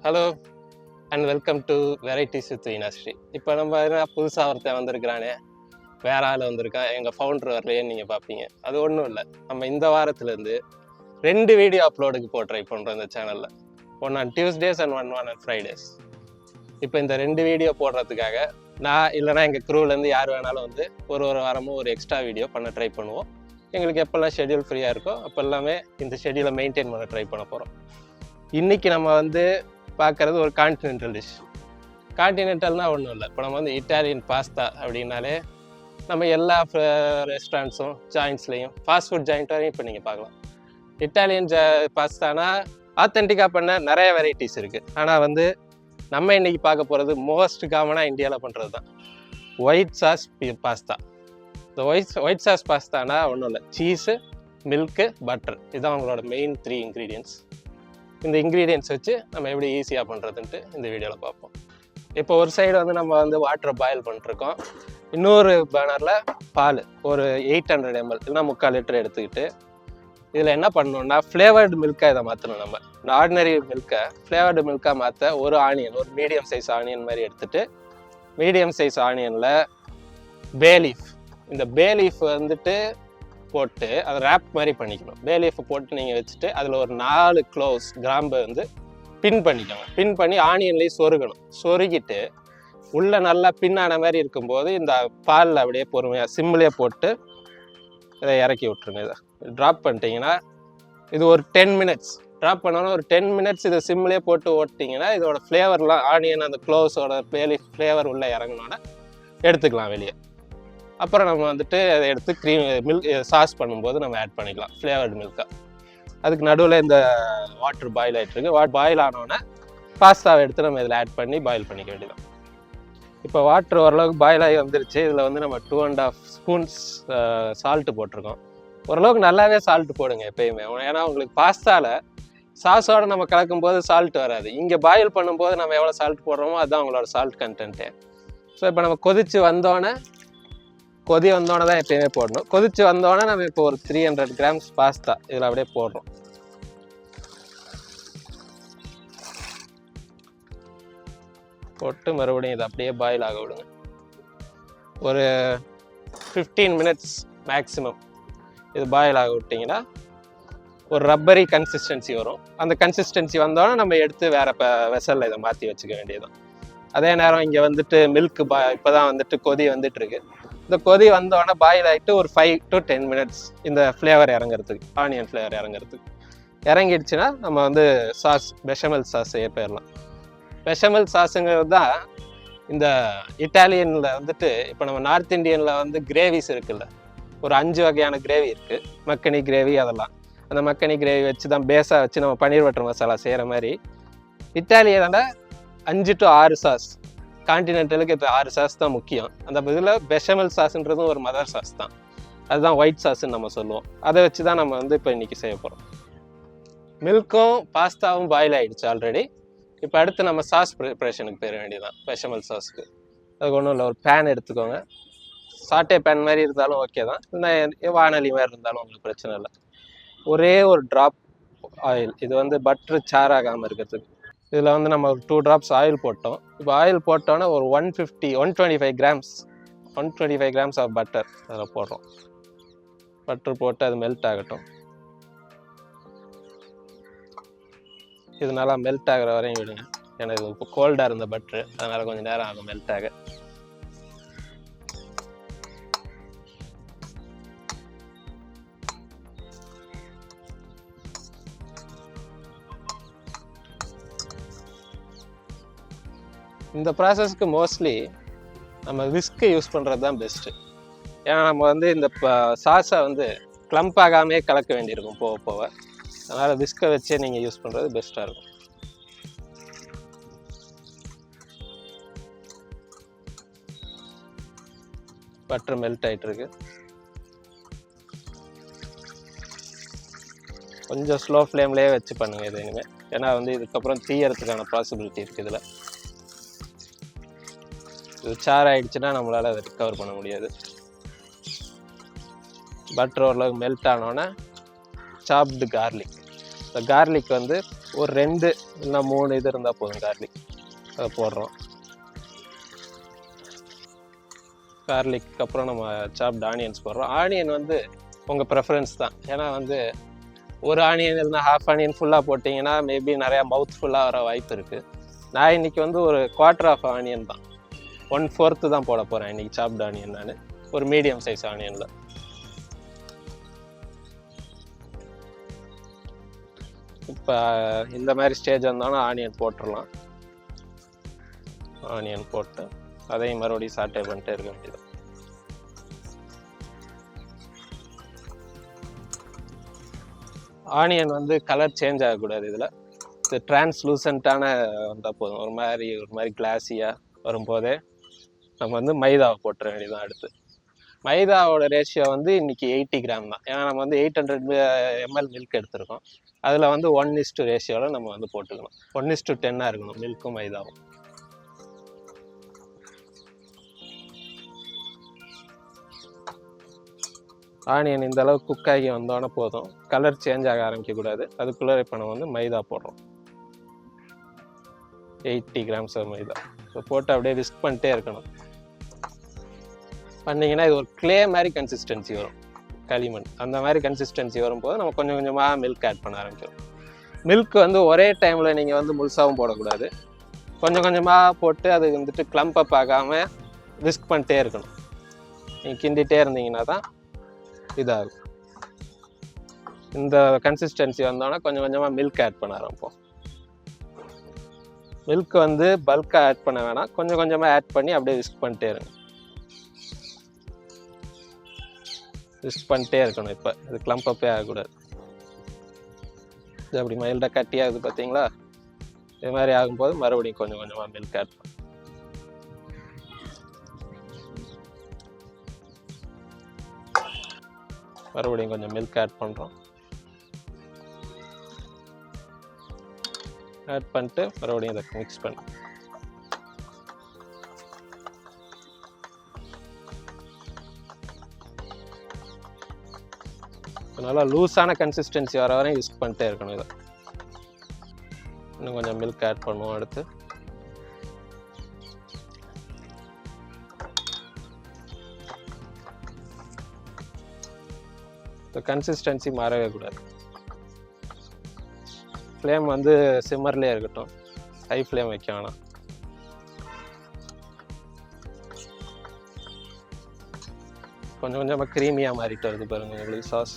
Hello and welcome to varieties with Veenasri. இப்போ நம்ம புதுசாக ஒருத்தன் வந்திருக்கிறானே, வேற ஆள் வந்திருக்கான், எங்கள் ஃபவுண்டர் வரலையேன்னு நீங்கள் பார்ப்பீங்க. அது ஒன்றும் இல்லை, நம்ம இந்த வாரத்துலேருந்து 2 வீடியோ அப்லோடுக்கு ட்ரை பண்ணுறோம் இந்த சேனலில். One on Tuesdays and one on Fridays. இப்போ இந்த 2 வீடியோ போடுறதுக்காக நான் இல்லைனா எங்கள் க்ரூலேருந்து யார் வேணாலும் வந்து ஒரு வாரமும் ஒரு எக்ஸ்ட்ரா வீடியோ பண்ண ட்ரை பண்ணுவோம். எங்களுக்கு எப்போல்லாம் ஷெட்யூல் ஃப்ரீயாக இருக்கோ அப்போ எல்லாமே இந்த ஷெட்யூலை மெயின்டைன் பண்ண ட்ரை பண்ண போகிறோம். இன்றைக்கி நம்ம வந்து பார்க்குறது ஒரு கான்டினென்டல் டிஷ். கான்டினென்டல்னால் ஒன்றும் இல்லை, இப்போ நம்ம வந்து இட்டாலியன் பாஸ்தா அப்படின்னாலே நம்ம எல்லா ரெஸ்டாரண்ட்ஸும் ஜாயின்ட்ஸ்லேயும் ஃபாஸ்ட் ஃபுட் ஜாயிண்ட் வரையும் இப்போ நீங்கள் பார்க்கலாம். இட்டாலியன் பாஸ்தானா ஆத்தென்டிக்காக பண்ண நிறைய வெரைட்டிஸ் இருக்குது. ஆனால் வந்து நம்ம இன்றைக்கி பார்க்க போகிறது மோஸ்ட் காமனாக இந்தியாவில் பண்ணுறது தான் ஒயிட் சாஸ் பாஸ்தா. இந்த ஒயிட் சாஸ் பாஸ்தானா ஒன்றும் இல்லை, சீஸு, மில்க்கு, பட்டர், இதுதான் அவங்களோட மெயின் 3 இன்க்ரீடியன்ட்ஸ். இந்த இன்க்ரீடியன்ட்ஸ் வச்சு நம்ம எப்படி ஈஸியாக பண்ணுறதுன்ட்டு இந்த வீடியோவில் பார்ப்போம். இப்போ ஒரு சைடு வந்து நம்ம வந்து வாட்டரை பாயில் பண்ணிட்டுருக்கோம், இன்னொரு பேனரில் பால் ஒரு 800 ml இல்லைனா 3/4 லிட்டர் எடுத்துக்கிட்டு இதில் என்ன பண்ணணும்னா ஃப்ளேவர்டு மில்காக இதை மாற்றணும். நம்ம இந்த ஆர்டினரி மில்கை ஃப்ளேவர்டு மில்காக மாற்ற ஒரு ஆனியன், ஒரு மீடியம் சைஸ் ஆனியன் மாதிரி எடுத்துகிட்டு மீடியம் சைஸ் ஆனியனில் பேலீஃப், இந்த பேலீஃப் வந்துட்டு போட்டு அதை ரேப் மாதிரி பண்ணிக்கணும். பேலீஃபை போட்டு நீங்கள் வச்சுட்டு அதில் ஒரு 4 க்ளோவ்ஸ் கிராம்பை வந்து பின் பண்ணிக்கோங்க. பின் பண்ணி ஆனியன்லேயே சொருகணும். சொருகிட்டு உள்ளே நல்லா பின்னான மாதிரி இருக்கும்போது இந்த பாலில் அப்படியே பொறுமையாக சிம்லேயே போட்டு இதை இறக்கி விட்ருங்க. இதை ட்ராப் பண்ணிட்டீங்கன்னா இது ஒரு 10 மினிட்ஸ் ட்ராப் பண்ணோன்னா ஒரு 10 மினிட்ஸ் இதை சிம்லேயே போட்டு ஓட்டிங்கன்னா இதோட ஃப்ளேவர்லாம் ஆனியன் அந்த க்ளோவ்ஸோட பேலீஃப் ஃப்ளேவர் உள்ளே இறங்கினோன்னா எடுத்துக்கலாம் வெளியே. அப்புறம் நம்ம வந்துட்டு அதை எடுத்து மில்க் சாஸ் பண்ணும்போது நம்ம ஆட் பண்ணிக்கலாம் ஃப்ளேவர்டு மில்காக. அதுக்கு நடுவில் இந்த வாட்டர் பாயில் ஆகிட்டுருக்கு. பாயில் ஆனோடனே பாஸ்தாவை எடுத்து நம்ம இதில் ஆட் பண்ணி பாயில் பண்ணிக்க வேண்டியதான். இப்போ வாட்டர் ஓரளவுக்கு பாயில் ஆகி வந்துருச்சு. இதில் வந்து நம்ம 2.5 ஸ்பூன்ஸ் சால்ட்டு போட்டிருக்கோம். ஓரளவுக்கு நல்லாவே சால்ட்டு போடுங்க எப்பயுமே, ஏன்னா உங்களுக்கு பாஸ்தாவில் சாஸோடு நம்ம கலக்கும்போது சால்ட் வராது. இங்கே பாயில் பண்ணும்போது நம்ம எவ்வளோ சால்ட் போடுறோமோ அதுதான் அவங்களோட சால்ட் கண்டென்ட்டு. ஸோ இப்போ நம்ம கொதி வந்தோடனே தான் எப்பயுமே போடணும். கொதிச்சு வந்தோடனே நம்ம இப்போ ஒரு 300 கிராம்ஸ் பாஸ்தா இதில் அப்படியே போடுறோம். போட்டு மறுபடியும் இதை அப்படியே பாயில் ஆக விடுங்க. ஒரு 15 மினிட்ஸ் மேக்ஸிமம் இது பாயில் ஆக விட்டிங்கன்னா ஒரு ரப்பரி கன்சிஸ்டன்சி வரும். அந்த கன்சிஸ்டன்சி வந்தோடனே நம்ம எடுத்து வேறு வெசலில் இதை மாற்றி வச்சுக்க வேண்டியதுதான். அதே நேரம் இங்கே வந்துட்டு மில்க்கு இப்போ தான் வந்துட்டு கொதி வந்துட்டு இருக்கு. இந்த கொதி வந்தோடனே பாயில் ஆகிட்டு ஒரு 5 to 10 மினிட்ஸ் இந்த ஃப்ளேவர் இறங்குறதுக்கு, ஆனியன் ஃப்ளேவர் இறங்குறதுக்கு இறங்கிடுச்சுன்னா நம்ம வந்து சாஸ் பெஷமல் சாஸ் செய்ய போயிடலாம். பெஷமல் சாஸுங்கிறது தான் இந்த இட்டாலியனில் வந்துட்டு இப்போ நம்ம நார்த் இந்தியனில் வந்து கிரேவிஸ் இருக்குல்ல, ஒரு 5 வகையான கிரேவி இருக்குது. மக்கனி கிரேவி, அதெல்லாம் அந்த மக்கனி கிரேவி வச்சு தான் பேஸாக வச்சு நம்ம பன்னீர் பட்டர் மசாலா செய்கிற மாதிரி இட்டாலியனில் 5 to 6 சாஸ். கான்டினென்டலுக்கு இப்போ 6 சாஸ் தான் முக்கியம். அந்த இதில் பெஷமல் சாஸ்ன்றதும் ஒரு மதர் சாஸ் தான், அதுதான் ஒயிட் சாஸ்ன்னு நம்ம சொல்லுவோம். அதை வச்சு தான் நம்ம வந்து இப்போ இன்றைக்கி செய்ய போகிறோம். மில்க்கும் பாஸ்தாவும் பாயில் ஆகிடுச்சு ஆல்ரெடி. இப்போ அடுத்து நம்ம சாஸ் ப்ரிப்பரேஷனுக்கு போயிட வேண்டியதான். பெஷமல் சாஸ்க்கு அதுக்கு ஒன்றும் இல்லை, ஒரு பேன் எடுத்துக்கோங்க. சாட்டே பேன் மாதிரி இருந்தாலும் ஓகே தான், இல்லை வானொலி மாதிரி இருந்தாலும் உங்களுக்கு பிரச்சனை இல்லை. ஒரே ஒரு ட்ராப் ஆயில், இது வந்து பட்ரு சாராகாமல் இருக்கிறதுக்கு. இதில் வந்து நம்ம ஒரு 2 drops ஆயில் போட்டோம். இப்போ ஆயில் போட்டோன்னே ஒரு 125 கிராம்ஸ் ஆஃப் பட்டர் அதில் போடுறோம். பட்டர் போட்டு அது மெல்ட் ஆகட்டும். இது நல்லா மெல்ட் ஆகிற வரையும் விடுங்க. எனக்கு இப்போ கோல்டாக இருந்த பட்ரு, அதனால் கொஞ்சம் நேரம் ஆகும் மெல்ட் ஆக. இந்த ப்ராசஸ்க்கு மோஸ்ட்லி நம்ம விஸ்க்கு யூஸ் பண்ணுறது தான் பெஸ்ட்டு. ஏன்னா நம்ம வந்து இந்த சாஸை வந்து கிளம்ப் ஆகாமே கலக்க வேண்டியிருக்கும் போக போக. அதனால் விஸ்கை வச்சே நீங்கள் யூஸ் பண்ணுறது பெஸ்ட்டாக இருக்கும். பட்டர் மெல்ட் ஆகிட்டுருக்கு. கொஞ்சம் ஸ்லோ ஃப்ளேம்லேயே வச்சு பண்ணுங்கள் இது இனிமேல், ஏன்னா வந்து இதுக்கப்புறம் தீயறதுக்கான பாசிபிலிட்டி இருக்குது. இதில் இது சார் ஆகிடுச்சுன்னா நம்மளால் அதை ரிக்கவர் பண்ண முடியாது. பட்டர் ஓரளவுக்கு மெல்ட் ஆனோன்னே சாப்டு கார்லிக், இந்த கார்லிக் வந்து ஒரு 2 இல்லைன்னா 3 இது இருந்தால் போதும் கார்லிக். அதை போடுறோம். கார்லிக்கு அப்புறம் நம்ம சாப்ட் ஆனியன்ஸ் போடுறோம். ஆனியன் வந்து உங்கள் ப்ரெஃபரன்ஸ் தான். ஏன்னா வந்து ஒரு ஆனியன் இல்லைனா ஹாஃப் ஆனியன் ஃபுல்லாக போட்டிங்கன்னா மேபி நிறையா மவுத் ஃபுல்லாக வர வாய்ப்பு இருக்குது. நான் இன்றைக்கி வந்து ஒரு 1/4 ஆஃப் ஆனியன் தான், 1/4 தான் போட போகிறேன் இன்றைக்கி சாப்ட் ஆனியன். நான் ஒரு மீடியம் சைஸ் ஆனியனில் இப்போ இந்த மாதிரி ஸ்டேஜ் வந்தோன்னா ஆனியன் போட்டுடலாம். ஆனியன் போட்டு அதையும் மறுபடியும் சாட்டே பண்ணிட்டே இருக்க வேண்டியது. ஆனியன் வந்து கலர் சேஞ்ச் ஆகக்கூடாது. இதில் இது டிரான்ஸ்லூசண்ட்டான வந்தால் போதும். ஒரு மாதிரி கிளாஸியாக வரும்போதே நம்ம வந்து மைதாவை போட்டுற வேண்டியதான். அடுத்து மைதாவோட ரேஷியோ வந்து இன்றைக்கி 80 கிராம் தான். ஏன்னா நம்ம வந்து 800 ml மில்க் எடுத்திருக்கோம். அதில் வந்து 1:2 ரேஷியோவில் நம்ம வந்து போட்டுக்கணும். 1:10 இருக்கணும் மில்க்கும் மைதாவும். ஆனியன் இந்த அளவுக்கு குக் ஆகி வந்தோடனே போதும், கலர் சேஞ்ச் ஆக ஆரம்பிக்கக்கூடாது. அதுக்குள்ளே இப்போ நம்ம வந்து மைதா போடுறோம். 80 கிராம்ஸ் மைதா ஸோ போட்டு அப்படியே விஸ்க் பண்ணிட்டே இருக்கணும். பண்ணிங்கன்னா இது ஒரு க்ளே மாதிரி கன்சிஸ்டன்சி வரும், களிமண் அந்த மாதிரி கன்சிஸ்டன்சி வரும்போது நம்ம கொஞ்சம் கொஞ்சமாக மில்க் ஆட் பண்ண ஆரம்பிச்சிடும். மில்க் வந்து ஒரே டைமில் நீங்கள் வந்து முழுசாகவும் போடக்கூடாது. கொஞ்சம் கொஞ்சமாக போட்டு அது வந்துட்டு கிளம்ப் அப் ஆகாமல் விஸ்க் பண்ணிட்டே இருக்கணும். நீங்கள் கிண்டிகிட்டே இருந்தீங்கன்னா தான் இதாகும். இந்த கன்சிஸ்டன்சி வந்தோன்னா கொஞ்சம் கொஞ்சமாக மில்க் ஆட் பண்ண ஆரம்பிப்போம். மில்க் வந்து பல்காக ஆட் பண்ண வேணாம், கொஞ்சம் கொஞ்சமாக ஆட் பண்ணி அப்படியே விஸ்க் பண்ணிட்டே இருங்க. விஸ்க் பண்ணிட்டே இருக்கணும். இப்போ இது கிளம்ப் அப்பே ஆகக்கூடாது. இது அப்படி மைல்டாக கட்டி ஆகுது பார்த்தீங்களா? இது மாதிரி ஆகும்போது மறுபடியும் கொஞ்சம் கொஞ்சமாக மில்க் ஆட் பண்ணணும். மறுபடியும் கொஞ்சம் மில்க் ஆட் பண்ணுறோம். ஆட் பண்ணிட்டு மறுபடியும் இதை மிக்ஸ் பண்ண. நல்லா லூஸான கன்சிஸ்டன்சி வர வரையும் யூஸ் பண்ணிட்டே இருக்கணும். இதை இன்னும் கொஞ்சம் மில்க் ஆட் பண்ணுவோம். அடுத்து கன்சிஸ்டன்சி மாறவே கூடாது. ஃப்ளேம் வந்து சிம்மர்லேயே இருக்கட்டும், ஹை ஃப்ளேம் வைக்க வேணாம். கொஞ்சம் கொஞ்சமாக க்ரீமியாக மாறிட்டு வருது பாருங்க உங்களுக்கு சாஸ்.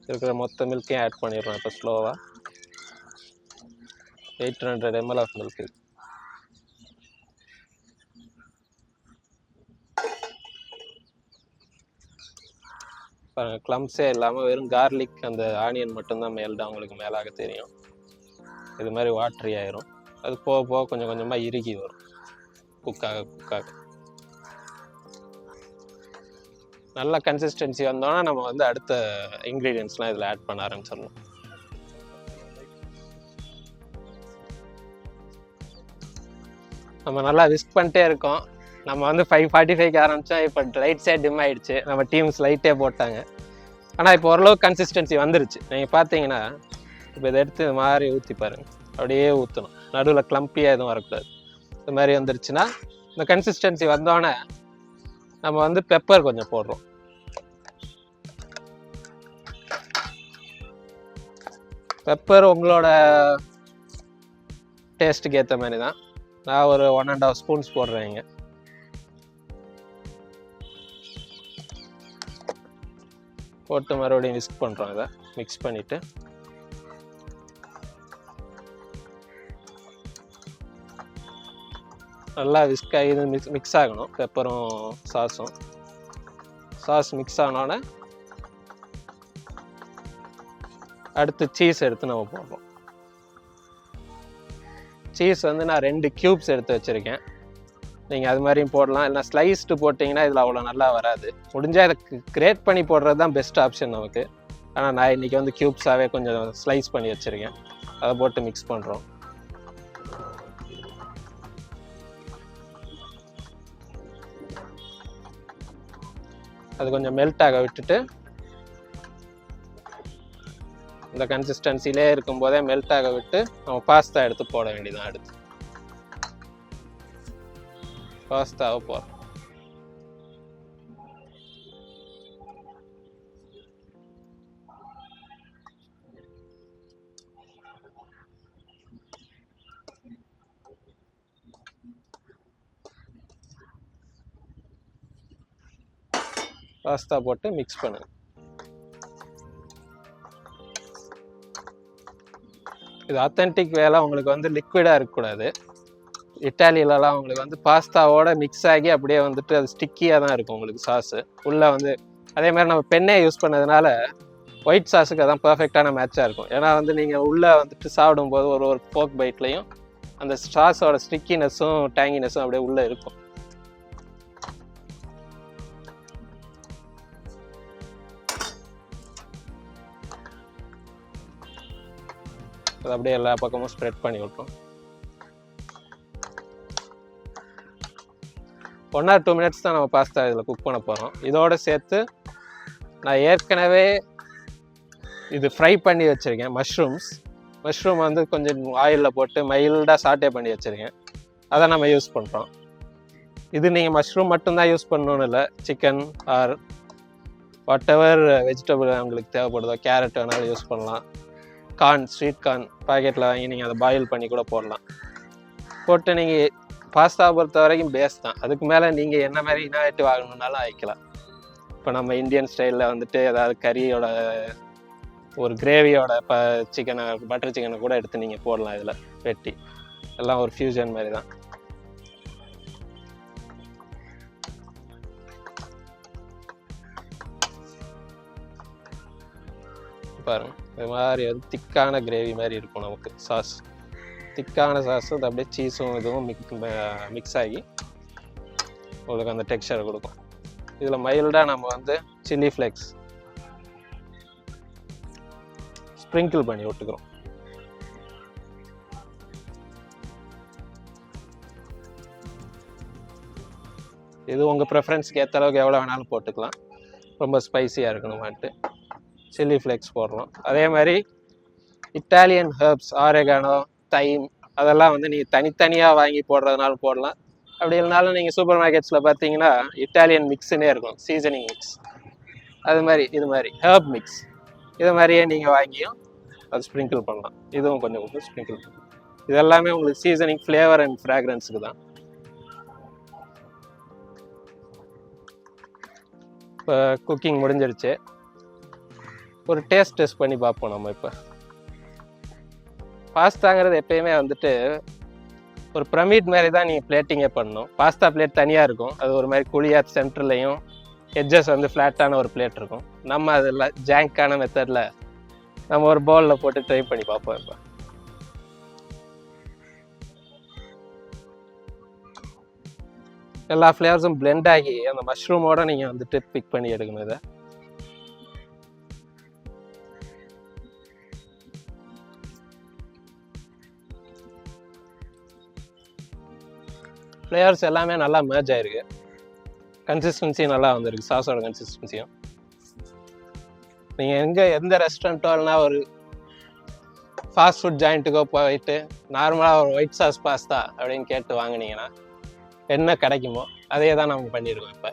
இருக்கிற மொத்த மில்க்கையும் ஆட் பண்ணிடுறோம். இப்போ ஸ்லோவாக 800 ml ஆஃப் மில்க். கிளம்ஸே இல்லாமல் வெறும் கார்லிக் அந்த ஆனியன் மட்டும்தான் மேல்தான் உங்களுக்கு மேலாக தெரியும். இது மாதிரி வாட்ரி ஆயிரும். அது போக போக கொஞ்சம் கொஞ்சமாக இறுகி வரும். குக்காக நல்ல கன்சிஸ்டன்சி வந்தோன்னா நம்ம வந்து அடுத்த இன்க்ரீடியன்ஸ்லாம் இதில் ஆட் பண்ண ஆரம்பிச்சிடணும். நம்ம நல்லா விஸ்க் பண்ணிட்டே இருக்கோம். நம்ம வந்து 5:45க்கு ஆரம்பித்தோம். இப்போ லைட் சைட் டிம் ஆகிடுச்சு. நம்ம டீம்ஸ் லைட்டே போட்டாங்க. ஆனால் இப்போ ஓரளவுக்கு கன்சிஸ்டன்சி வந்துருச்சு. நீங்கள் பார்த்தீங்கன்னா இப்போ இதை எடுத்து இது மாதிரி ஊற்றி பாருங்கள். அப்படியே ஊற்றணும், நடுவில் கிளம்பியாக எதுவும் வரக்கூடாது. இது மாதிரி வந்துருச்சுன்னா இந்த கன்சிஸ்டன்சி வந்தோடனே நம்ம வந்து பெப்பர் கொஞ்சம் போடுறோம். பெப்பர் உங்களோட டேஸ்ட்டுக்கு ஏற்ற மாதிரி தான். நான் ஒரு 1.5 ஸ்பூன்ஸ் போடுறேங்க. போட்டு மறுபடியும் மிக்ஸ் பண்ணுறோம். இதை மிக்ஸ் பண்ணிவிட்டு நல்லா விஸ்க் ஆகி இது மிக்ஸ் ஆகணும். பெப்பரும் சாஸும். சாஸ் மிக்ஸ் ஆனோடனே அடுத்து சீஸ் எடுத்து நம்ம போடுறோம். சீஸ் வந்து நான் 2 கியூப்ஸ் எடுத்து வச்சுருக்கேன். நீங்கள் அது மாதிரியும் போடலாம், இல்லைனா ஸ்லைஸ்டு போட்டிங்கன்னா இதில் அவ்வளோ நல்லா வராது. முடிஞ்சால் இதை கிரேட் பண்ணி போடுறது தான் பெஸ்ட் ஆப்ஷன் நமக்கு. ஆனால் நான் இன்றைக்கி வந்து க்யூப்ஸாகவே கொஞ்சம் ஸ்லைஸ் பண்ணி வச்சுருக்கேன். அதை போட்டு மிக்ஸ் பண்ணுறோம். அது கொஞ்சம் மெல்ட் ஆக விட்டுட்டு இந்த கன்சிஸ்டன்சிலே இருக்கும்போதே மெல்ட் ஆக விட்டு நம்ம பாஸ்தா எடுத்து போட வேண்டியதான். அடுத்து பாஸ்தாவை போடுறோம். பாஸ்தா போட்டு மிக்ஸ் பண்ணுங்க. இது ஆத்தென்டிக் வேலை. உங்களுக்கு வந்து லிக்விடாக இருக்கக்கூடாது. இட்டாலியிலலாம் உங்களுக்கு வந்து பாஸ்தாவோட மிக்ஸ் ஆகி அப்படியே வந்துட்டு அது ஸ்டிக்கியாக தான் இருக்கும் உங்களுக்கு சாஸு உள்ளே வந்து. அதே மாதிரி நம்ம பெண்ணே யூஸ் பண்ணதுனால ஒயிட் சாஸுக்கு அதான் பர்ஃபெக்டான மேட்சாக இருக்கும். ஏன்னா வந்து நீங்கள் உள்ளே வந்துட்டு சாப்பிடும்போது ஒரு ஒரு போக் பைட்லையும் அந்த சாஸோட ஸ்டிக்கினஸும் டேங்கினஸும் அப்படியே உள்ளே இருக்கும். அது அப்படியே எல்லா பக்கமும் ஸ்ப்ரெட் பண்ணி விட்டோம். 1 or 2 minutes தான் நம்ம பாஸ்தா இதில் குக் பண்ண போகிறோம். இதோடு சேர்த்து நான் ஏற்கனவே இது ஃப்ரை பண்ணி வச்சுருக்கேன் மஷ்ரூம் வந்து கொஞ்சம் ஆயிலில் போட்டு மைல்டாக சாட்டே பண்ணி வச்சுருக்கேன். அதை நம்ம யூஸ் பண்ணுறோம். இது நீங்கள் மஷ்ரூம் மட்டும்தான் யூஸ் பண்ணணும்னு இல்லை, chicken or what ever vegetable உங்களுக்கு தேவைப்படுதோ, கேரட் வேணாலும் யூஸ் பண்ணலாம். கார்ன், ஸ்வீட் கார்ன் பாக்கெட்டில் வாங்கி நீங்கள் அதை பாயில் பண்ணி கூட போடலாம். போட்டு நீங்கள் பாஸ்தா பொறுத்த வரைக்கும் பேஸ் தான். அதுக்கு மேலே நீங்கள் என்ன மாதிரி இனோவேட்டிவ் ஆகணுன்னாலும் ஆகிக்கலாம். இப்போ நம்ம இந்தியன் ஸ்டைலில் வந்துட்டு ஏதாவது கறியோட ஒரு கிரேவியோட சிக்கனை, பட்டர் சிக்கனை கூட எடுத்து நீங்கள் போடலாம். இதில் வெட்டி எல்லாம் ஒரு ஃபியூஷன் மாதிரி தான். பாருங்கள், இது மாதிரி வந்து திக்கான கிரேவி மாதிரி இருக்கும் நமக்கு சாஸ். திக்கான சாஸ் அது அப்படியே சீஸும் இதுவும் மிக்ஸ் ஆகி உங்களுக்கு அந்த டெக்ஸ்சரை கொடுக்கும். இதில் மைல்டாக நம்ம வந்து சில்லி ஃப்ளேக்ஸ் ஸ்ப்ரிங்கிள் பண்ணி விட்டுக்கிறோம். இது உங்கள் ப்ரெஃபரன்ஸ்க்கு ஏற்ற அளவுக்கு எவ்வளோ வேணாலும் போட்டுக்கலாம். ரொம்ப ஸ்பைஸியாக இருக்கணுமான்ட்டு சில்லி ஃப்ளேக்ஸ் போடுறோம். அதே மாதிரி இட்டாலியன் ஹெர்ப்ஸ், ஆரெகானோ, தைம் அதெல்லாம் வந்து நீங்கள் தனித்தனியாக வாங்கி போடுறதுனாலும் போடலாம். அப்படி இல்லைனாலும் நீங்கள் சூப்பர் மார்க்கெட்ஸில் பார்த்தீங்கன்னா இட்டாலியன் மிக்ஸுன்னே இருக்கும், சீசனிங் மிக்ஸ். அது மாதிரி இது மாதிரி ஹெர்ப் மிக்ஸ் இது மாதிரியே நீங்கள் வாங்கியும் அது ஸ்ப்ரிங்கிள் பண்ணலாம். இதுவும் கொஞ்சம் ஸ்ப்ரிங்கிள் பண்ணலாம். இது எல்லாமே உங்களுக்கு சீசனிங், ஃப்ளேவர் அண்ட் ஃப்ராக்ரன்ஸுக்கு தான். இப்போ குக்கிங் முடிஞ்சிருச்சு. ஒரு டெஸ்ட் பண்ணி பார்ப்போம் நம்ம. இப்போ பாஸ்தாங்கிறது எப்பயுமே வந்துட்டு ஒரு பிரமிட் மாதிரி தான் நீங்கள் பிளேட்டிங்கே பண்ணணும். பாஸ்தா பிளேட் தனியாக இருக்கும், அது ஒரு மாதிரி குழியாக சென்டர்லையும் எட்ஜஸ் வந்து ஃப்ளாட்டான ஒரு பிளேட் இருக்கும். நம்ம அதில் ஜாங்கான மெத்தடில் நம்ம ஒரு பவுலில் போட்டு ட்ரை பண்ணி பார்ப்போம். இப்போ எல்லா ஃப்ளேவர்ஸும் பிளெண்ட் ஆகி அந்த மஷ்ரூமோடு நீங்கள் வந்துட்டு பிக் பண்ணி எடுக்கணும். இதை ஃப்ளேவர்ஸ் எல்லாமே நல்லா மேட்ச் ஆகிருக்கு. கன்சிஸ்டன்சி நல்லா வந்திருக்கு, சாஸோட கன்சிஸ்டன்சியும். நீங்கள் எந்த ரெஸ்டாரண்ட்டோ இல்லைனா ஒரு ஃபாஸ்ட் ஃபுட் ஜாயிண்ட்டுக்கோ போயிட்டு நார்மலாக ஒரு ஒயிட் சாஸ் பாஸ்தா அப்படின்னு கேட்டு வாங்கினீங்கன்னா என்ன கிடைக்குமோ அதே தான் நம்ம பண்ணியிருக்கோம். இப்போ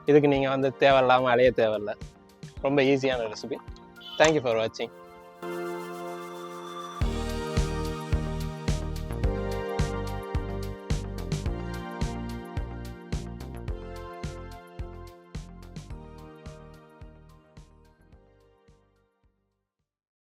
இதுக்கு நீங்கள் வந்து தேவையில்லாமல் அலைய தேவையில்லை. ரொம்ப ஈஸியான ரெசிபி. தேங்க்யூ ஃபார் வாட்சிங்.